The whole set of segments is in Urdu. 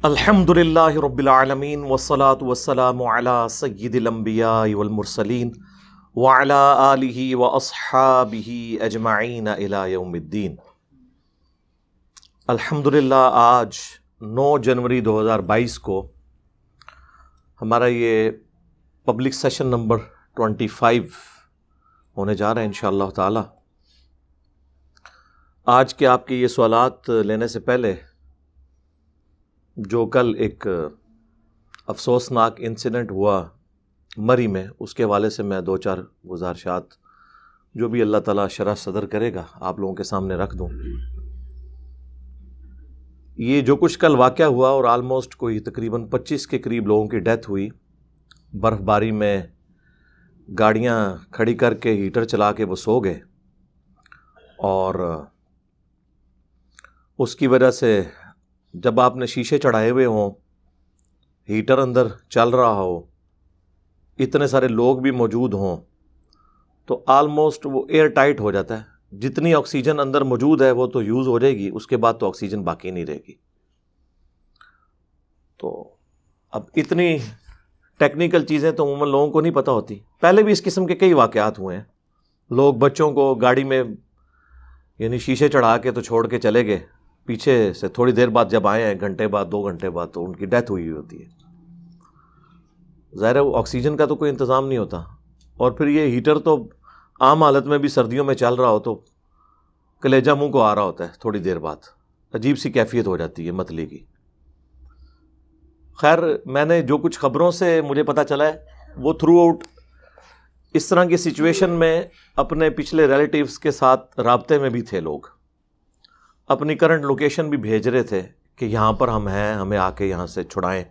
الحمدللہ رب العالمین والصلاة والسلام علی سید الانبیاء والمرسلین وعلی آلہ واصحابہ اجمعین الی یوم الدین۔ الحمدللہ آج 9 جنوری 2022 کو ہمارا یہ پبلک سیشن نمبر 25 ہونے جا رہا ہے انشاءاللہ تعالی۔ آج کے آپ کے یہ سوالات لینے سے پہلے جو کل ایک افسوسناک انسیڈنٹ ہوا مری میں، اس کے حوالے سے میں 2-4 گزارشات جو بھی اللہ تعالیٰ شرح صدر کرے گا آپ لوگوں کے سامنے رکھ دوں۔ یہ جو کچھ کل واقعہ ہوا اور آلموسٹ کوئی تقریباً 25 کے قریب لوگوں کی ڈیتھ ہوئی، برف باری میں گاڑیاں کھڑی کر کے ہیٹر چلا کے وہ سو گئے، اور اس کی وجہ سے جب آپ نے شیشے چڑھائے ہوئے ہوں، ہیٹر اندر چل رہا ہو، اتنے سارے لوگ بھی موجود ہوں، تو آلموسٹ وہ ایئر ٹائٹ ہو جاتا ہے۔ جتنی آکسیجن اندر موجود ہے وہ تو یوز ہو جائے گی، اس کے بعد تو آکسیجن باقی نہیں رہے گی۔ تو اب اتنی ٹیکنیکل چیزیں تو عموماً لوگوں کو نہیں پتہ ہوتی۔ پہلے بھی اس قسم کے کئی واقعات ہوئے ہیں، لوگ بچوں کو گاڑی میں یعنی شیشے چڑھا کے تو چھوڑ کے چلے گئے، پیچھے سے تھوڑی دیر بعد جب آئے ہیں، گھنٹے بعد 2 گھنٹے بعد، تو ان کی ڈیتھ ہوئی ہوتی ہے۔ ظاہر ہے وہ آکسیجن کا تو کوئی انتظام نہیں ہوتا، اور پھر یہ ہیٹر تو عام حالت میں بھی سردیوں میں چل رہا ہو تو کلیجہ منہ کو آ رہا ہوتا ہے، تھوڑی دیر بعد عجیب سی کیفیت ہو جاتی ہے متلی کی۔ خیر، میں نے جو کچھ خبروں سے مجھے پتہ چلا ہے وہ تھرو آؤٹ اس طرح کی سچویشن میں اپنے پچھلے ریلیٹیوز کے ساتھ رابطے میں بھی تھے، لوگ اپنی کرنٹ لوکیشن بھی بھیج رہے تھے کہ یہاں پر ہم ہیں، ہمیں آ کے یہاں سے چھڑائیں۔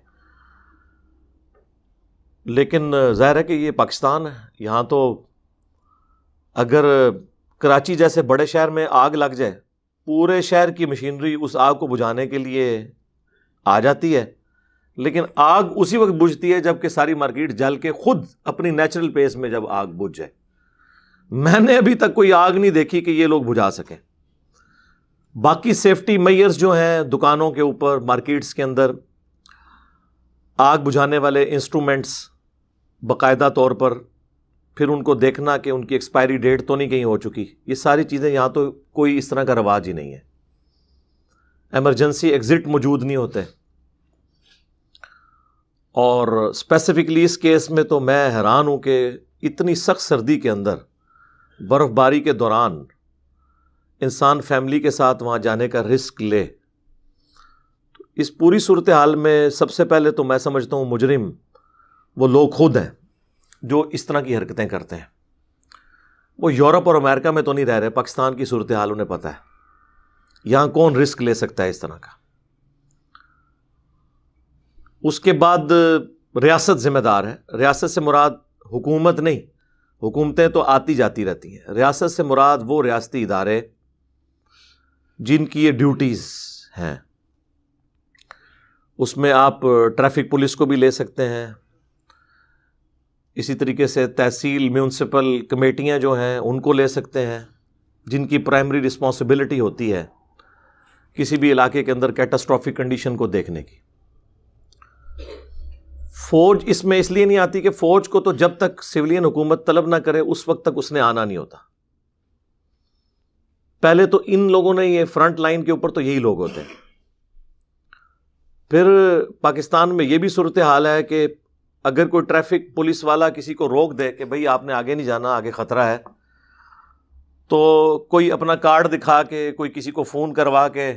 لیکن ظاہر ہے کہ یہ پاکستان ہے، یہاں تو اگر کراچی جیسے بڑے شہر میں آگ لگ جائے، پورے شہر کی مشینری اس آگ کو بجھانے کے لیے آ جاتی ہے، لیکن آگ اسی وقت بجھتی ہے جب کہ ساری مارکیٹ جل کے خود اپنی نیچرل پیس میں جب آگ بجھ جائے۔ میں نے ابھی تک کوئی آگ نہیں دیکھی کہ یہ لوگ بجھا سکیں۔ باقی سیفٹی میئرز جو ہیں دکانوں کے اوپر، مارکیٹس کے اندر آگ بجھانے والے انسٹرومنٹس باقاعدہ طور پر، پھر ان کو دیکھنا کہ ان کی ایکسپائری ڈیٹ تو نہیں کہیں ہو چکی، یہ ساری چیزیں یہاں تو کوئی اس طرح کا رواج ہی نہیں ہے۔ ایمرجنسی ایگزٹ موجود نہیں ہوتے، اور اسپیسیفکلی اس کیس میں تو میں حیران ہوں کہ اتنی سخت سردی کے اندر، برف باری کے دوران انسان فیملی کے ساتھ وہاں جانے کا رسک لے۔ تو اس پوری صورتحال میں سب سے پہلے تو میں سمجھتا ہوں مجرم وہ لوگ خود ہیں جو اس طرح کی حرکتیں کرتے ہیں۔ وہ یورپ اور امریکہ میں تو نہیں رہ رہے، پاکستان کی صورتحال انہیں پتہ ہے، یہاں کون رسک لے سکتا ہے اس طرح کا۔ اس کے بعد ریاست ذمہ دار ہے۔ ریاست سے مراد حکومت نہیں، حکومتیں تو آتی جاتی رہتی ہیں۔ ریاست سے مراد وہ ریاستی ادارے جن کی یہ ڈیوٹیز ہیں۔ اس میں آپ ٹریفک پولیس کو بھی لے سکتے ہیں، اسی طریقے سے تحصیل میونسپل کمیٹیاں جو ہیں ان کو لے سکتے ہیں، جن کی پرائمری رسپانسبلٹی ہوتی ہے کسی بھی علاقے کے اندر کیٹاسٹرافک کنڈیشن کو دیکھنے کی۔ فوج اس میں اس لیے نہیں آتی کہ فوج کو تو جب تک سویلین حکومت طلب نہ کرے اس وقت تک اس نے آنا نہیں ہوتا۔ پہلے تو ان لوگوں نے، یہ فرنٹ لائن کے اوپر تو یہی لوگ ہوتے ہیں۔ پھر پاکستان میں یہ بھی صورتحال ہے کہ اگر کوئی ٹریفک پولیس والا کسی کو روک دے کہ بھئی آپ نے آگے نہیں جانا، آگے خطرہ ہے، تو کوئی اپنا کارڈ دکھا کے، کوئی کسی کو فون کروا کے،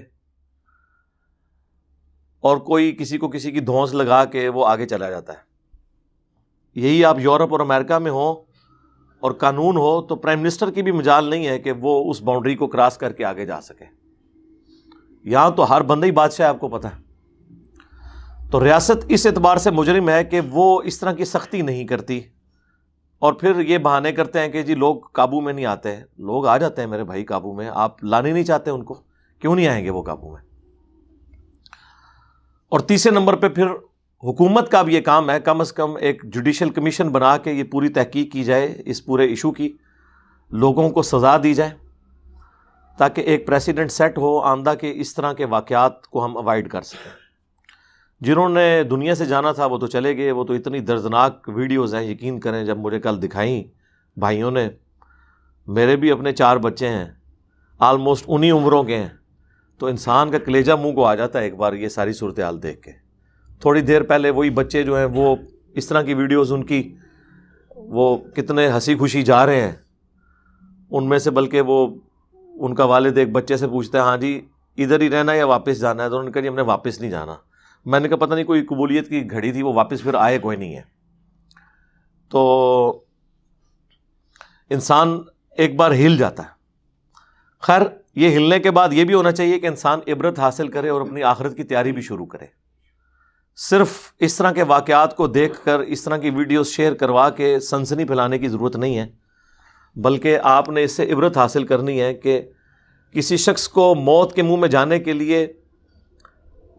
اور کوئی کسی کو کسی کی دھونس لگا کے وہ آگے چلا جاتا ہے۔ یہی آپ یورپ اور امریکہ میں ہوں اور قانون ہو تو پرائم منسٹر کی بھی مجال نہیں ہے کہ وہ اس باؤنڈری کو کراس کر کے آگے جا سکے۔ یہاں تو ہر بندہ ہی بادشاہ ہے، آپ کو پتہ ہے۔ تو ریاست اس اعتبار سے مجرم ہے کہ وہ اس طرح کی سختی نہیں کرتی، اور پھر یہ بہانے کرتے ہیں کہ جی لوگ قابو میں نہیں آتے۔ لوگ آ جاتے ہیں میرے بھائی قابو میں، آپ لانے نہیں چاہتے ان کو، کیوں نہیں آئیں گے وہ قابو میں؟ اور تیسرے نمبر پہ پھر حکومت کا بھی یہ کام ہے، کم از کم ایک جوڈیشل کمیشن بنا کے یہ پوری تحقیق کی جائے اس پورے ایشو کی، لوگوں کو سزا دی جائے، تاکہ ایک پریسیڈنٹ سیٹ ہو آئندہ کے اس طرح کے واقعات کو ہم اوائڈ کر سکیں۔ جنہوں نے دنیا سے جانا تھا وہ تو چلے گئے، وہ تو اتنی دردناک ویڈیوز ہیں، یقین کریں جب مجھے کل دکھائیں بھائیوں نے، میرے بھی اپنے 4 بچے ہیں، آلموسٹ انہی عمروں کے ہیں، تو انسان کا کلیجہ منہ کو آ جاتا ہے ایک بار یہ ساری صورتحال دیکھ کے۔ تھوڑی دیر پہلے وہی بچے جو ہیں وہ اس طرح کی ویڈیوز ان کی، وہ کتنے ہنسی خوشی جا رہے ہیں، ان میں سے بلکہ وہ ان کا والد ایک بچے سے پوچھتا ہے ہاں جی ادھر ہی رہنا یا واپس جانا ہے، تو انہوں نے کہا جی ہم نے واپس نہیں جانا۔ میں نے کہا پتہ نہیں کوئی قبولیت کی گھڑی تھی، وہ واپس پھر آئے کوئی نہیں ہے۔ تو انسان ایک بار ہل جاتا ہے۔ خیر یہ ہلنے کے بعد یہ بھی ہونا چاہیے کہ انسان عبرت حاصل کرے اور اپنی آخرت کی تیاری بھی شروع کرے۔ صرف اس طرح کے واقعات کو دیکھ کر اس طرح کی ویڈیوز شیئر کروا کے سنسنی پھیلانے کی ضرورت نہیں ہے، بلکہ آپ نے اس سے عبرت حاصل کرنی ہے کہ کسی شخص کو موت کے منہ میں جانے کے لیے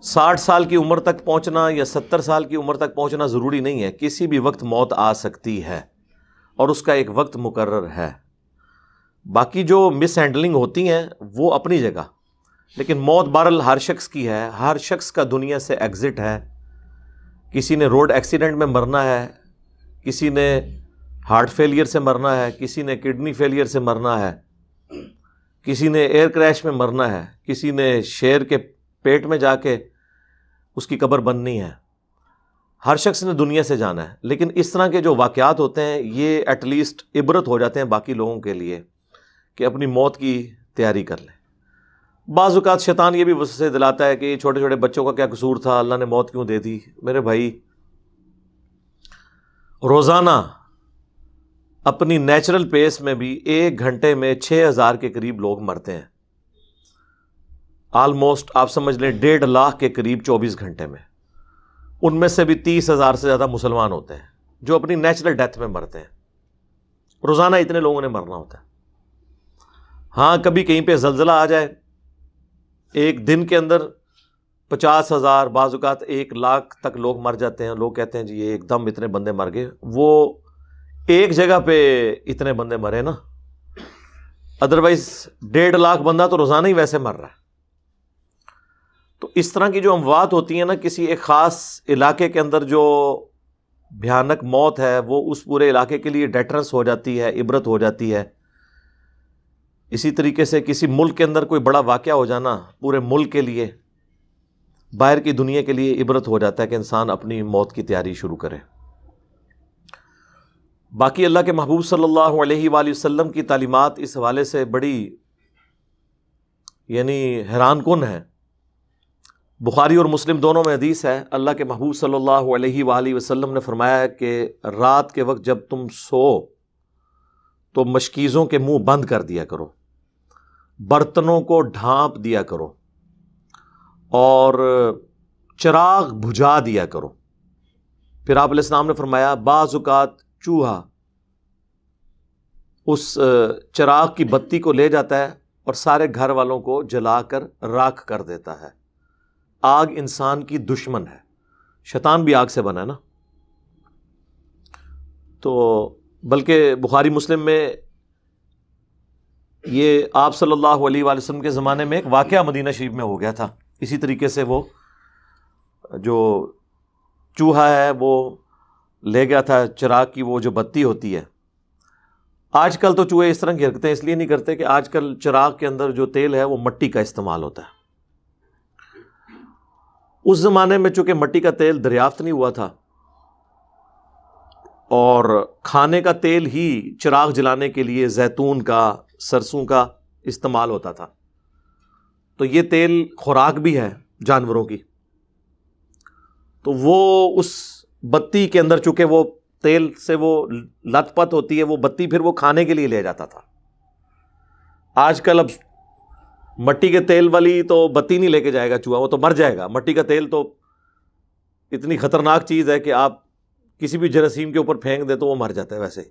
60 سال کی عمر تک پہنچنا یا 70 سال کی عمر تک پہنچنا ضروری نہیں ہے، کسی بھی وقت موت آ سکتی ہے اور اس کا ایک وقت مقرر ہے۔ باقی جو مس ہینڈلنگ ہوتی ہیں وہ اپنی جگہ، لیکن موت بہرحال ہر شخص کی ہے، ہر شخص کا دنیا سے ایگزٹ ہے۔ کسی نے روڈ ایکسیڈنٹ میں مرنا ہے، کسی نے ہارٹ فیلئر سے مرنا ہے، کسی نے کڈنی فیلئر سے مرنا ہے، کسی نے ایئر کریش میں مرنا ہے، کسی نے شیر کے پیٹ میں جا کے اس کی قبر بننی ہے۔ ہر شخص نے دنیا سے جانا ہے، لیکن اس طرح کے جو واقعات ہوتے ہیں یہ ایٹ لیسٹ عبرت ہو جاتے ہیں باقی لوگوں کے لیے کہ اپنی موت کی تیاری کر لیں۔ بعض اوقات شیطان یہ بھی وسوسے دلاتا ہے کہ یہ چھوٹے چھوٹے بچوں کا کیا قصور تھا، اللہ نے موت کیوں دے دی۔ میرے بھائی روزانہ اپنی نیچرل پیس میں بھی 1 گھنٹے میں 6000 کے قریب لوگ مرتے ہیں، آلموسٹ آپ سمجھ لیں 1.5 لاکھ کے قریب 24 گھنٹے میں۔ ان میں سے بھی 30,000 سے زیادہ مسلمان ہوتے ہیں جو اپنی نیچرل ڈیتھ میں مرتے ہیں۔ روزانہ اتنے لوگوں نے مرنا ہوتا ہے۔ ہاں کبھی کہیں پہ زلزلہ آ جائے، ایک دن کے اندر 50,000 بعض اوقات 1 لاکھ تک لوگ مر جاتے ہیں۔ لوگ کہتے ہیں جی یہ ایک دم اتنے بندے مر گئے، وہ ایک جگہ پہ اتنے بندے مرے نا، ادروائز 1.5 لاکھ بندہ تو روزانہ ہی ویسے مر رہا ہے۔ تو اس طرح کی جو اموات ہوتی ہیں نا، کسی ایک خاص علاقے کے اندر جو بھیانک موت ہے وہ اس پورے علاقے کے لیے ڈیٹرنس ہو جاتی ہے، عبرت ہو جاتی ہے۔ اسی طریقے سے کسی ملک کے اندر کوئی بڑا واقعہ ہو جانا پورے ملک کے لیے، باہر کی دنیا کے لیے عبرت ہو جاتا ہے کہ انسان اپنی موت کی تیاری شروع کرے۔ باقی اللہ کے محبوب صلی اللہ علیہ وآلہ وسلم کی تعلیمات اس حوالے سے بڑی یعنی حیران کن ہے۔ بخاری اور مسلم دونوں میں حدیث ہے، اللہ کے محبوب صلی اللہ علیہ وآلہ وسلم نے فرمایا ہے کہ رات کے وقت جب تم سو تو مشکیزوں کے منہ بند کر دیا کرو، برتنوں کو ڈھانپ دیا کرو اور چراغ بجھا دیا کرو۔ پھر آپ علیہ السلام نے فرمایا بعض اوقات چوہا اس چراغ کی بتی کو لے جاتا ہے اور سارے گھر والوں کو جلا کر راکھ کر دیتا ہے۔ آگ انسان کی دشمن ہے، شیطان بھی آگ سے بنا ہے نا۔ تو بلکہ بخاری مسلم میں یہ آپ صلی اللہ علیہ وآلہ وسلم کے زمانے میں ایک واقعہ مدینہ شریف میں ہو گیا تھا، اسی طریقے سے وہ جو چوہا ہے وہ لے گیا تھا چراغ کی وہ جو بتی ہوتی ہے۔ آج کل تو چوہے اس طرح کی حرکتیں اس لیے نہیں کرتے کہ آج کل چراغ کے اندر جو تیل ہے وہ مٹی کا استعمال ہوتا ہے۔ اس زمانے میں چونکہ مٹی کا تیل دریافت نہیں ہوا تھا اور کھانے کا تیل ہی چراغ جلانے کے لیے زیتون کا، سرسوں کا استعمال ہوتا تھا، تو یہ تیل خوراک بھی ہے جانوروں کی، تو وہ اس بتی کے اندر چونکہ وہ تیل سے وہ لت پت ہوتی ہے، وہ بتی پھر وہ کھانے کے لیے لے جاتا تھا۔ آج کل اب مٹی کے تیل والی تو بتی نہیں لے کے جائے گا چوہا، وہ تو مر جائے گا۔ مٹی کا تیل تو اتنی خطرناک چیز ہے کہ آپ کسی بھی جراثیم کے اوپر پھینک دے تو وہ مر جاتا ہے۔ ویسے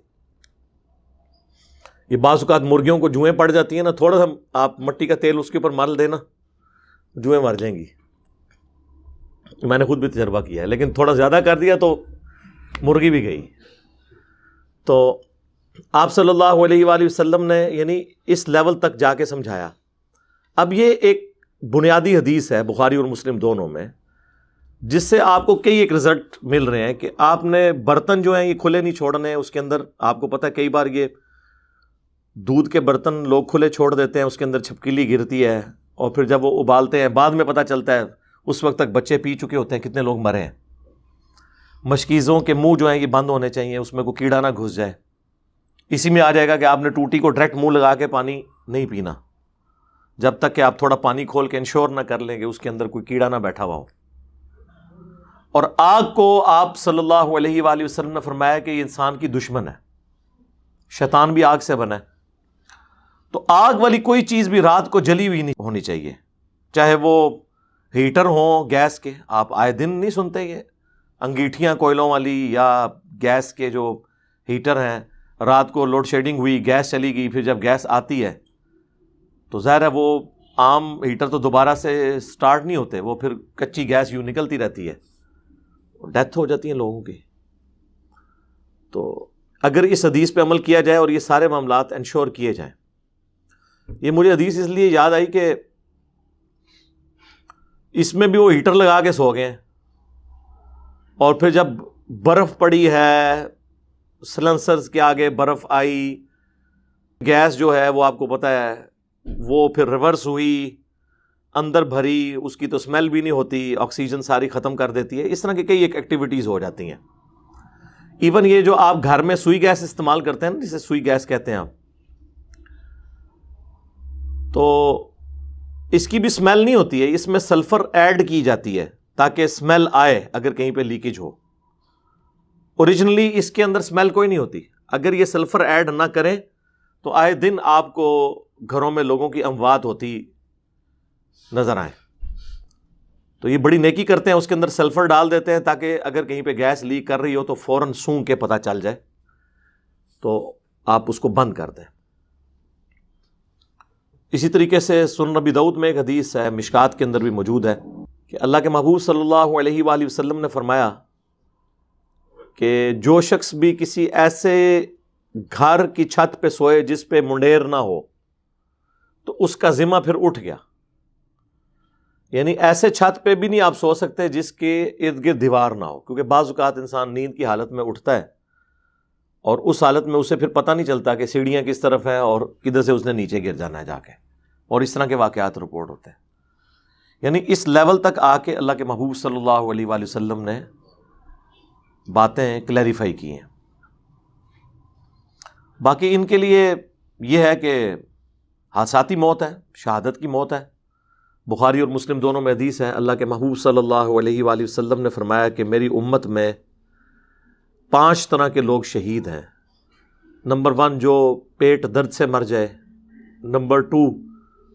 یہ بعض اوقات مرغیوں کو جوئیں پڑ جاتی ہیں نا، تھوڑا سا آپ مٹی کا تیل اس کے اوپر مل دینا، جوئیں مر جائیں گی۔ میں نے خود بھی تجربہ کیا ہے، لیکن تھوڑا زیادہ کر دیا تو مرغی بھی گئی۔ تو آپ صلی اللہ علیہ وآلہ وسلم نے یعنی اس لیول تک جا کے سمجھایا۔ اب یہ ایک بنیادی حدیث ہے بخاری اور مسلم دونوں میں، جس سے آپ کو کئی ایک رزلٹ مل رہے ہیں کہ آپ نے برتن جو ہیں یہ کھلے نہیں چھوڑنے ہیں. اس کے اندر آپ کو پتہ ہے کئی بار یہ دودھ کے برتن لوگ کھلے چھوڑ دیتے ہیں, اس کے اندر چھپکلی گرتی ہے, اور پھر جب وہ ابالتے ہیں بعد میں پتہ چلتا ہے اس وقت تک بچے پی چکے ہوتے ہیں, کتنے لوگ مرے ہیں. مشکیزوں کے منہ جو ہیں یہ بند ہونے چاہیے, اس میں کوئی کیڑا نہ گھس جائے. اسی میں آ جائے گا کہ آپ نے ٹوٹی کو ڈائریکٹ منہ لگا کے پانی نہیں پینا جب تک کہ آپ تھوڑا پانی کھول کے انشور نہ کر لیں کہ اس کے اندر کوئی کیڑا نہ بیٹھا ہوا ہو. اور آگ کو آپ صلی اللہ علیہ وآلہ وسلم نے فرمایا کہ یہ انسان کی دشمن ہے, شیطان بھی آگ سے بنا ہے. تو آگ والی کوئی چیز بھی رات کو جلی ہوئی نہیں ہونی چاہیے, چاہے وہ ہیٹر ہوں گیس کے. آپ آئے دن نہیں سنتے یہ انگیٹھیاں کوئلوں والی یا گیس کے جو ہیٹر ہیں, رات کو لوڈ شیڈنگ ہوئی, گیس چلی گئی, پھر جب گیس آتی ہے تو ظاہر ہے وہ عام ہیٹر تو دوبارہ سے سٹارٹ نہیں ہوتے, وہ پھر کچی گیس یوں نکلتی رہتی ہے, ڈیتھ ہو جاتی ہیں لوگوں کی. تو اگر اس حدیث پہ عمل کیا جائے اور یہ سارے معاملات انشور کیے جائیں. یہ مجھے حدیث اس لیے یاد آئی کہ اس میں بھی وہ ہیٹر لگا کے سو گئے ہیں, اور پھر جب برف پڑی ہے, سلنسرز کے آگے برف آئی, گیس جو ہے وہ آپ کو پتہ ہے وہ پھر ریورس ہوئی, اندر بھری, اس کی تو اسمیل بھی نہیں ہوتی, آکسیجن ساری ختم کر دیتی ہے. اس طرح کی کئی ایک ایکٹیویٹیز ہو جاتی ہیں. ایون یہ جو آپ گھر میں سوئی گیس استعمال کرتے ہیں نا, جسے سوئی گیس کہتے ہیں آپ, تو اس کی بھی اسمیل نہیں ہوتی ہے, اس میں سلفر ایڈ کی جاتی ہے تاکہ اسمیل آئے اگر کہیں پہ لیکیج ہو. اوریجنلی اس کے اندر اسمیل کوئی نہیں ہوتی. اگر یہ سلفر ایڈ نہ کریں تو آئے دن آپ کو گھروں میں لوگوں کی اموات ہوتی نظر آئیں. تو یہ بڑی نیکی کرتے ہیں, اس کے اندر سلفر ڈال دیتے ہیں تاکہ اگر کہیں پہ گیس لیک کر رہی ہو تو فوراً سونگ کے پتہ چل جائے, تو آپ اس کو بند کر دیں. اسی طریقے سے سنن نبی داؤد میں ایک حدیث ہے, مشکات کے اندر بھی موجود ہے, کہ اللہ کے محبوب صلی اللہ علیہ وآلہ وسلم نے فرمایا کہ جو شخص بھی کسی ایسے گھر کی چھت پہ سوئے جس پہ منڈیر نہ ہو تو اس کا ذمہ پھر اٹھ گیا. یعنی ایسے چھت پہ بھی نہیں آپ سو سکتے جس کے ارد گرد دیوار نہ ہو, کیونکہ بعض اوقات انسان نیند کی حالت میں اٹھتا ہے اور اس حالت میں اسے پھر پتہ نہیں چلتا کہ سیڑھیاں کس طرف ہیں اور کدھر سے اس نے نیچے گر جانا ہے جا کے, اور اس طرح کے واقعات رپورٹ ہوتے ہیں. یعنی اس لیول تک آ کے اللہ کے محبوب صلی اللہ علیہ وآلہ وسلم نے باتیں کلیریفائی کی ہیں. باقی ان کے لیے یہ ہے کہ حادثاتی موت ہے, شہادت کی موت ہے. بخاری اور مسلم دونوں میں حدیث ہے, اللہ کے محبوب صلی اللہ علیہ وآلہ وسلم نے فرمایا کہ میری امت میں 5 طرح کے لوگ شہید ہیں. نمبر 1 جو پیٹ درد سے مر جائے, نمبر 2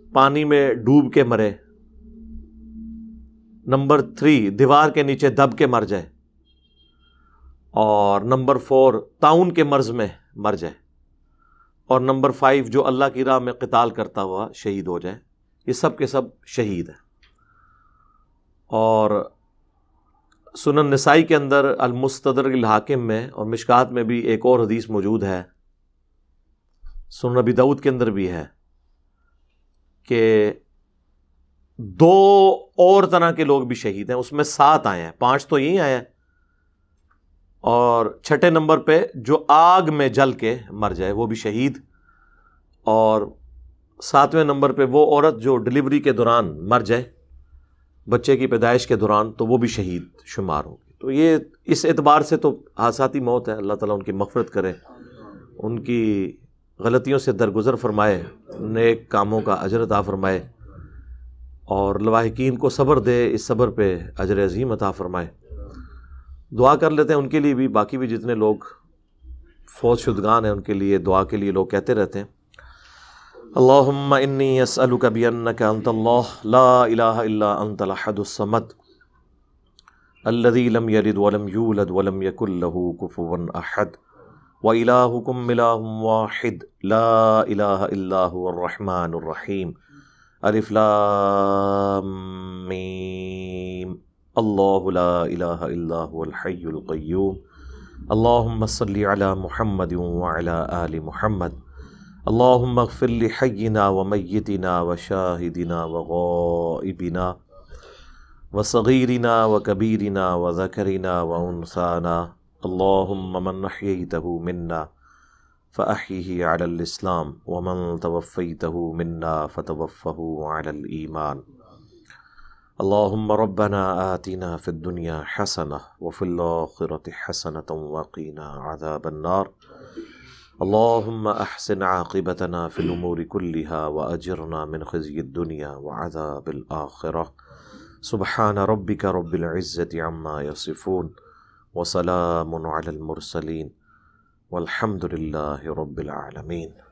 پانی میں ڈوب کے مرے, نمبر 3 دیوار کے نیچے دب کے مر جائے, اور نمبر 4 طاعون کے مرض میں مر جائے, اور نمبر 5 جو اللہ کی راہ میں قتال کرتا ہوا شہید ہو جائے. یہ سب کے سب شہید ہیں. اور سنن نسائی کے اندر المستدرک الحاکم میں اور مشکات میں بھی ایک اور حدیث موجود ہے, سنن نبی داؤد کے اندر بھی ہے, کہ 2 اور طرح کے لوگ بھی شہید ہیں. اس میں 7 آئے ہیں, 5 تو یہی آئے ہیں, اور 6 نمبر پہ جو آگ میں جل کے مر جائے وہ بھی شہید, اور 7ویں نمبر پہ وہ عورت جو ڈلیوری کے دوران مر جائے, بچے کی پیدائش کے دوران, تو وہ بھی شہید شمار ہوگی. تو یہ اس اعتبار سے تو حادثاتی موت ہے. اللہ تعالیٰ ان کی مغفرت کرے, ان کی غلطیوں سے درگزر فرمائے, نیک کاموں کا اجر عطا فرمائے, اور لواحقین کو صبر دے, اس صبر پہ اجر عظیم عطا فرمائے. دعا کر لیتے ہیں ان کے لیے بھی, باقی بھی جتنے لوگ فوت شدگان ہیں ان کے لیے دعا کے لیے لوگ کہتے رہتے ہیں. اللہم انی اسألک بانک انت اللہ لا الہ الا انت الاحد الصمد الذی لم یلد ولم یولد ولم یکن لہ کفوا احد وإلہکم الہ واحد لا الہ الا هو الرحمن الرحیم الف لام میم اللہ لا الہ الا هو الحی القیوم اللہم صلی علی محمد وعلی آل محمد اللہم اغفر لحینا ومیتنا وشاہدنا وغائبنا وصغيرنا وكبيرنا وذكرنا وأنثانا اللهم من أحييته منا فأحيه على الإسلام ومن توفيته منا فتوفه على الإيمان. اللهم ربنا آتنا في الدنيا حسنة وفي الآخرة حسنة وقنا عذاب النار. اللهم أحسن عاقبتنا في الأمور كلها وأجرنا من خزي الدنيا وعذاب الآخرة. سبحان ربك رب العزة عما يصفون وسلام على المرسلين والحمد لله رب العالمين.